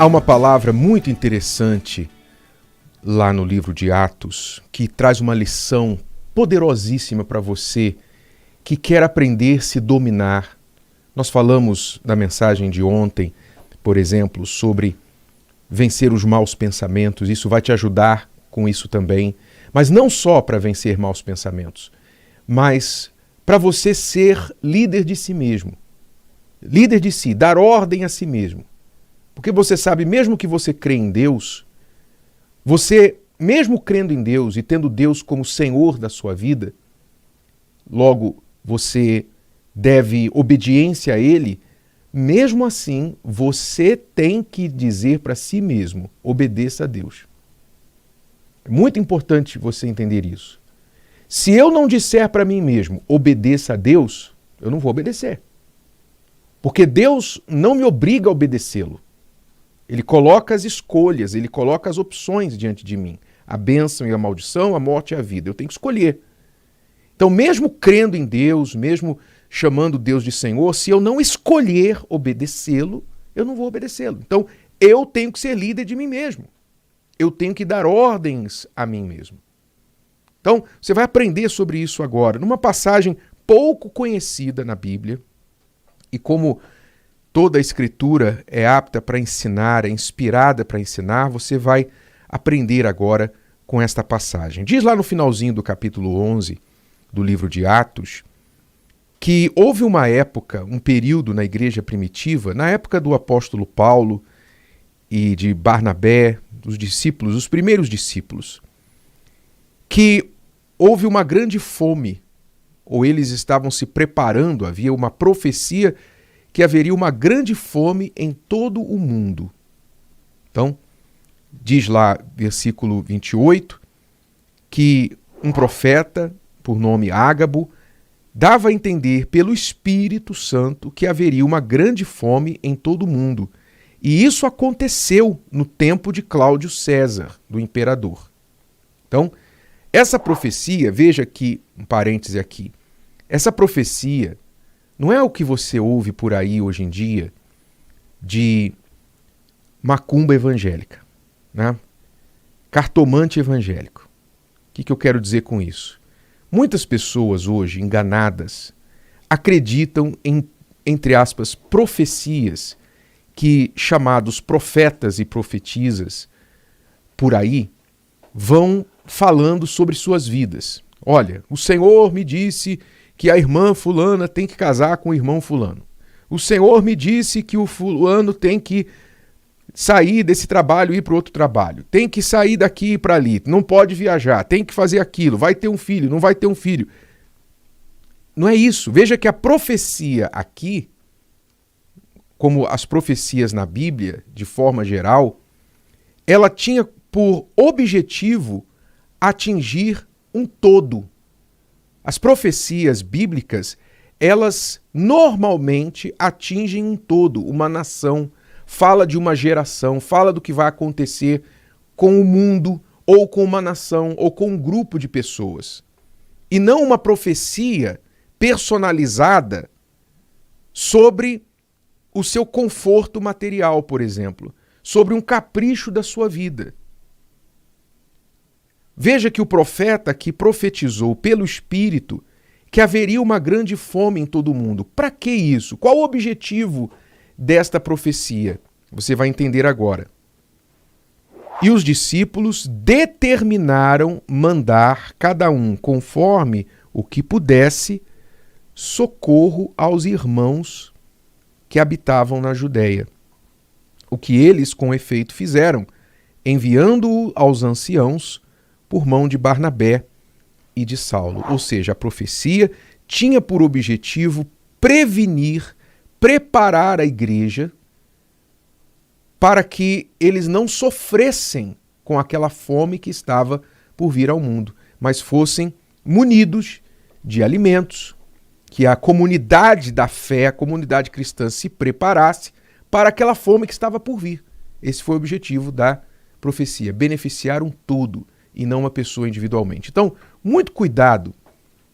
Há uma palavra muito interessante lá no livro de Atos que traz uma lição poderosíssima para você que quer aprender a se dominar. Nós falamos na mensagem de ontem, por exemplo, sobre vencer os maus pensamentos. Isso vai te ajudar com isso também. Mas não só para vencer maus pensamentos, mas para você ser líder de si mesmo. Líder de si, dar ordem a si mesmo. Porque você sabe, mesmo que você crê em Deus, você, mesmo crendo em Deus e tendo Deus como Senhor da sua vida, logo você deve obediência a Ele, mesmo assim você tem que dizer para si mesmo, obedeça a Deus. É muito importante você entender isso. Se eu não disser para mim mesmo, obedeça a Deus, eu não vou obedecer. Porque Deus não me obriga a obedecê-lo. Ele coloca as escolhas, ele coloca as opções diante de mim. A bênção e a maldição, a morte e a vida. Eu tenho que escolher. Então, mesmo crendo em Deus, mesmo chamando Deus de Senhor, se eu não escolher obedecê-lo, eu não vou obedecê-lo. Então, eu tenho que ser líder de mim mesmo. Eu tenho que dar ordens a mim mesmo. Então, você vai aprender sobre isso agora, numa passagem pouco conhecida na Bíblia, e como toda a Escritura é apta para ensinar, é inspirada para ensinar, você vai aprender agora com esta passagem. Diz lá no finalzinho do capítulo 11 do livro de Atos, que houve uma época, um período na igreja primitiva, na época do apóstolo Paulo e de Barnabé, dos discípulos, os primeiros discípulos, que houve uma grande fome, ou eles estavam se preparando, havia uma profecia que haveria uma grande fome em todo o mundo. Então, diz lá, versículo 28, que um profeta, por nome Ágabo, dava a entender pelo Espírito Santo que haveria uma grande fome em todo o mundo. E isso aconteceu no tempo de Cláudio César, do imperador. Então, essa profecia, veja aqui, um parêntese aqui, essa profecia não é o que você ouve por aí hoje em dia de macumba evangélica, né? Cartomante evangélico. O que eu quero dizer com isso? Muitas pessoas hoje, enganadas, acreditam em, entre aspas, profecias que chamados profetas e profetisas por aí vão falando sobre suas vidas. Olha, o Senhor me disse que a irmã fulana tem que casar com o irmão fulano. O Senhor me disse que o fulano tem que sair desse trabalho e ir para outro trabalho. Tem que sair daqui e ir para ali. Não pode viajar. Tem que fazer aquilo. Vai ter um filho. Não vai ter um filho. Não é isso. Veja que a profecia aqui, como as profecias na Bíblia, de forma geral, ela tinha por objetivo atingir um todo. As profecias bíblicas, elas normalmente atingem um todo, uma nação, fala de uma geração, fala do que vai acontecer com o mundo, ou com uma nação, ou com um grupo de pessoas. E não uma profecia personalizada sobre o seu conforto material, por exemplo, sobre um capricho da sua vida. Veja que o profeta que profetizou pelo Espírito que haveria uma grande fome em todo o mundo. Para que isso? Qual o objetivo desta profecia? Você vai entender agora. E os discípulos determinaram mandar cada um, conforme o que pudesse, socorro aos irmãos que habitavam na Judéia. O que eles, com efeito, fizeram, enviando-o aos anciãos por mão de Barnabé e de Saulo. Ou seja, a profecia tinha por objetivo prevenir, preparar a igreja para que eles não sofressem com aquela fome que estava por vir ao mundo, mas fossem munidos de alimentos, que a comunidade da fé, a comunidade cristã se preparasse para aquela fome que estava por vir. Esse foi o objetivo da profecia, beneficiar um todo e não uma pessoa individualmente. Então, muito cuidado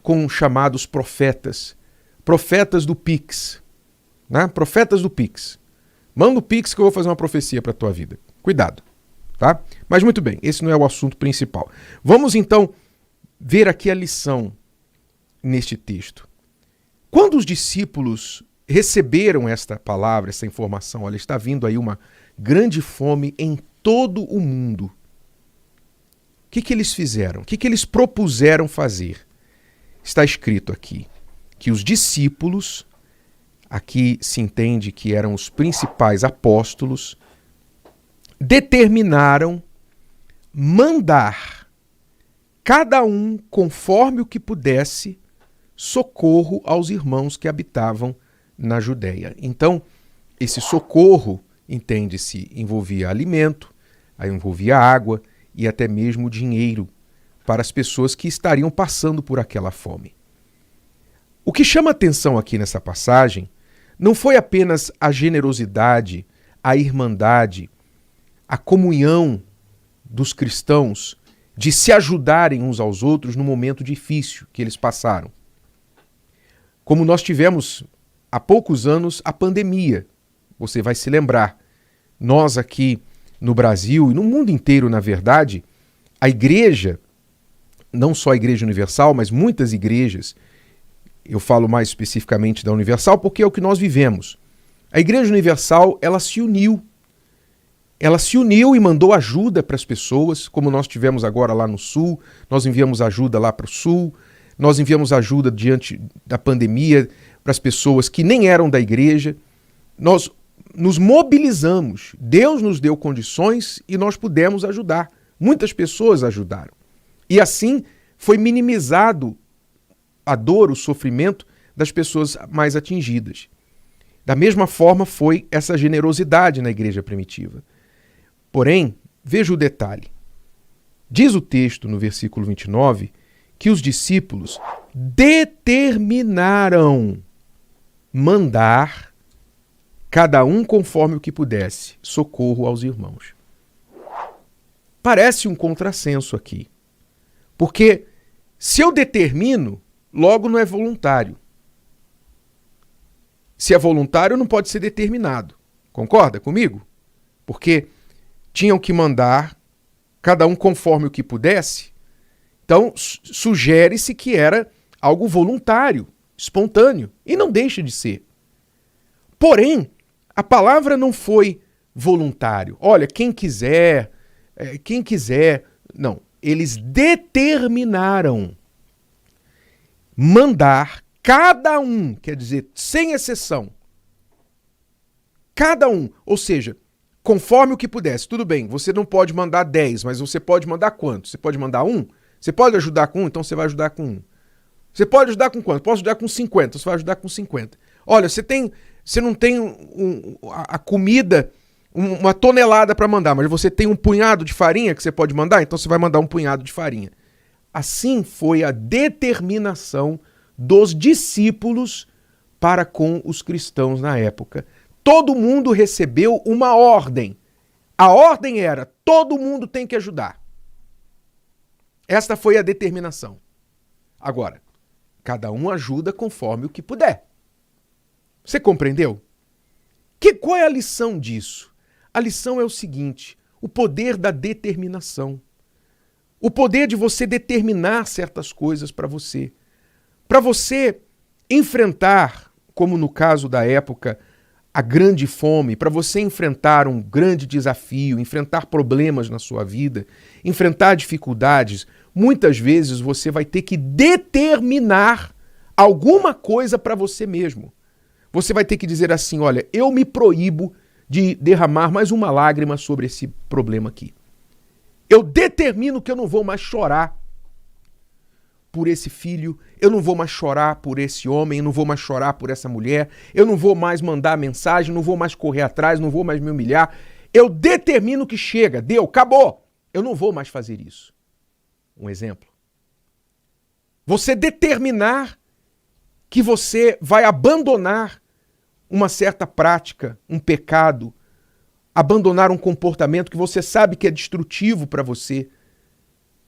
com os chamados profetas, profetas do Pix, né? Profetas do Pix. Manda o Pix que eu vou fazer uma profecia para a tua vida. Cuidado, tá? Mas muito bem, esse não é o assunto principal. Vamos então ver aqui a lição neste texto. Quando os discípulos receberam esta palavra, essa informação, olha, está vindo aí uma grande fome em todo o mundo. O que eles fizeram? O que eles propuseram fazer? Está escrito aqui que os discípulos, aqui se entende que eram os principais apóstolos, determinaram mandar, cada um conforme o que pudesse, socorro aos irmãos que habitavam na Judéia. Então, esse socorro, entende-se, envolvia alimento, envolvia água e até mesmo dinheiro para as pessoas que estariam passando por aquela fome. O que chama atenção aqui nessa passagem não foi apenas a generosidade, a irmandade, a comunhão dos cristãos de se ajudarem uns aos outros no momento difícil que eles passaram. Como nós tivemos há poucos anos a pandemia, você vai se lembrar, nós aqui no Brasil e no mundo inteiro, na verdade, a igreja, não só a Igreja Universal, mas muitas igrejas, eu falo mais especificamente da Universal porque é o que nós vivemos. A Igreja Universal, ela se uniu e mandou ajuda para as pessoas, como nós tivemos agora lá no Sul, nós enviamos ajuda lá para o Sul, nós enviamos ajuda diante da pandemia para as pessoas que nem eram da igreja. Nós nos mobilizamos, Deus nos deu condições e nós pudemos ajudar. Muitas pessoas ajudaram. E assim foi minimizado a dor, o sofrimento das pessoas mais atingidas. Da mesma forma foi essa generosidade na igreja primitiva. Porém, veja o detalhe. Diz o texto no versículo 29 que os discípulos determinaram mandar, cada um conforme o que pudesse, socorro aos irmãos. Parece um contrassenso aqui. Porque se eu determino, logo não é voluntário. Se é voluntário, não pode ser determinado. Concorda comigo? Porque tinham que mandar, cada um conforme o que pudesse. Então, sugere-se que era algo voluntário, espontâneo, e não deixa de ser. Porém, a palavra não foi voluntário. Olha, quem quiser. Não, eles determinaram mandar cada um, quer dizer, sem exceção, cada um, ou seja, conforme o que pudesse. Tudo bem, você não pode mandar 10, mas você pode mandar quanto? Você pode mandar 1? Você pode ajudar com 1? Então você vai ajudar com 1. Você pode ajudar com quanto? Posso ajudar com 50, você vai ajudar com 50. Olha, você não tem a comida, uma tonelada para mandar, mas você tem um punhado de farinha que você pode mandar, então você vai mandar um punhado de farinha. Assim foi a determinação dos discípulos para com os cristãos na época. Todo mundo recebeu uma ordem. A ordem era: todo mundo tem que ajudar. Esta foi a determinação. Agora, cada um ajuda conforme o que puder. Você compreendeu? Qual é a lição disso? A lição é o seguinte: o poder da determinação. O poder de você determinar certas coisas para você. Para você enfrentar, como no caso da época, a grande fome, para você enfrentar um grande desafio, enfrentar problemas na sua vida, enfrentar dificuldades, muitas vezes você vai ter que determinar alguma coisa para você mesmo. Você vai ter que dizer assim: olha, eu me proíbo de derramar mais uma lágrima sobre esse problema aqui. Eu determino que eu não vou mais chorar por esse filho, eu não vou mais chorar por esse homem, eu não vou mais chorar por essa mulher, eu não vou mais mandar mensagem, não vou mais correr atrás, não vou mais me humilhar. Eu determino que chega, deu, acabou. Eu não vou mais fazer isso. Um exemplo. Você determinar que você vai abandonar uma certa prática, um pecado, abandonar um comportamento que você sabe que é destrutivo para você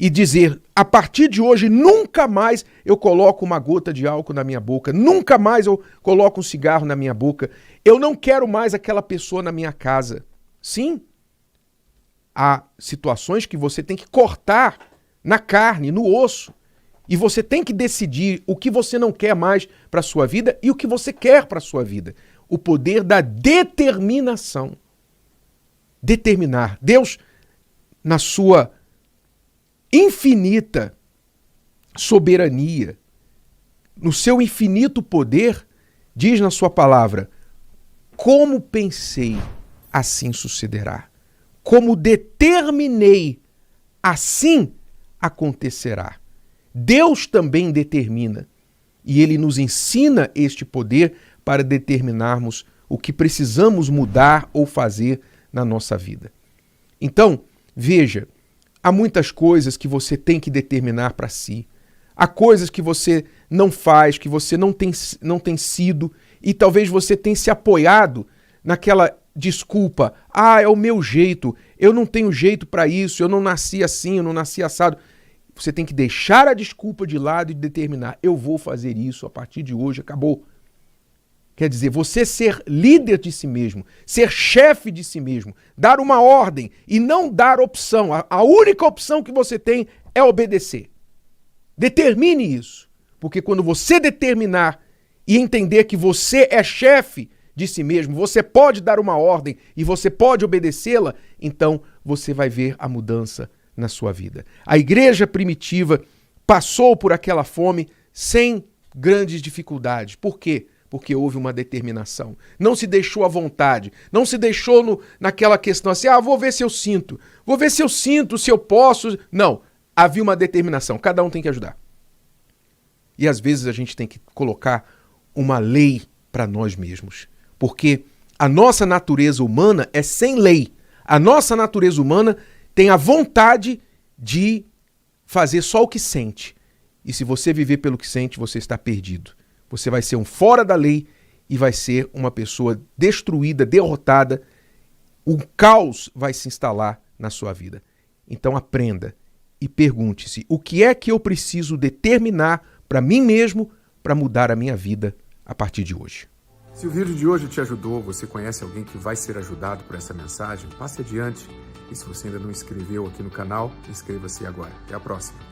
e dizer, a partir de hoje, nunca mais eu coloco uma gota de álcool na minha boca, nunca mais eu coloco um cigarro na minha boca, eu não quero mais aquela pessoa na minha casa. Sim, há situações que você tem que cortar na carne, no osso, e você tem que decidir o que você não quer mais para a sua vida e o que você quer para a sua vida. O poder da determinação. Determinar. Deus, na sua infinita soberania, no seu infinito poder, diz na sua palavra, como pensei, assim sucederá. Como determinei, assim acontecerá. Deus também determina e Ele nos ensina este poder para determinarmos o que precisamos mudar ou fazer na nossa vida. Então, veja, há muitas coisas que você tem que determinar para si. Há coisas que você não faz, que você não tem sido, e talvez você tenha se apoiado naquela desculpa. Ah, é o meu jeito, eu não tenho jeito para isso, eu não nasci assim, eu não nasci assado. Você tem que deixar a desculpa de lado e determinar, eu vou fazer isso a partir de hoje, acabou. Quer dizer, você ser líder de si mesmo, ser chefe de si mesmo, dar uma ordem e não dar opção. A única opção que você tem é obedecer. Determine isso, porque quando você determinar e entender que você é chefe de si mesmo, você pode dar uma ordem e você pode obedecê-la, então você vai ver a mudança na sua vida. A igreja primitiva passou por aquela fome sem grandes dificuldades. Por quê? Porque houve uma determinação. Não se deixou à vontade. Não se deixou naquela questão assim, vou ver se eu sinto. Vou ver se eu sinto, se eu posso. Não. Havia uma determinação. Cada um tem que ajudar. E às vezes a gente tem que colocar uma lei para nós mesmos. Porque a nossa natureza humana é sem lei. A nossa natureza humana tem a vontade de fazer só o que sente. E se você viver pelo que sente, você está perdido. Você vai ser um fora da lei e vai ser uma pessoa destruída, derrotada. O caos vai se instalar na sua vida. Então aprenda e pergunte-se, o que é que eu preciso determinar para mim mesmo para mudar a minha vida a partir de hoje? Se o vídeo de hoje te ajudou, você conhece alguém que vai ser ajudado por essa mensagem, passe adiante. E se você ainda não inscreveu aqui no canal, inscreva-se agora. Até a próxima.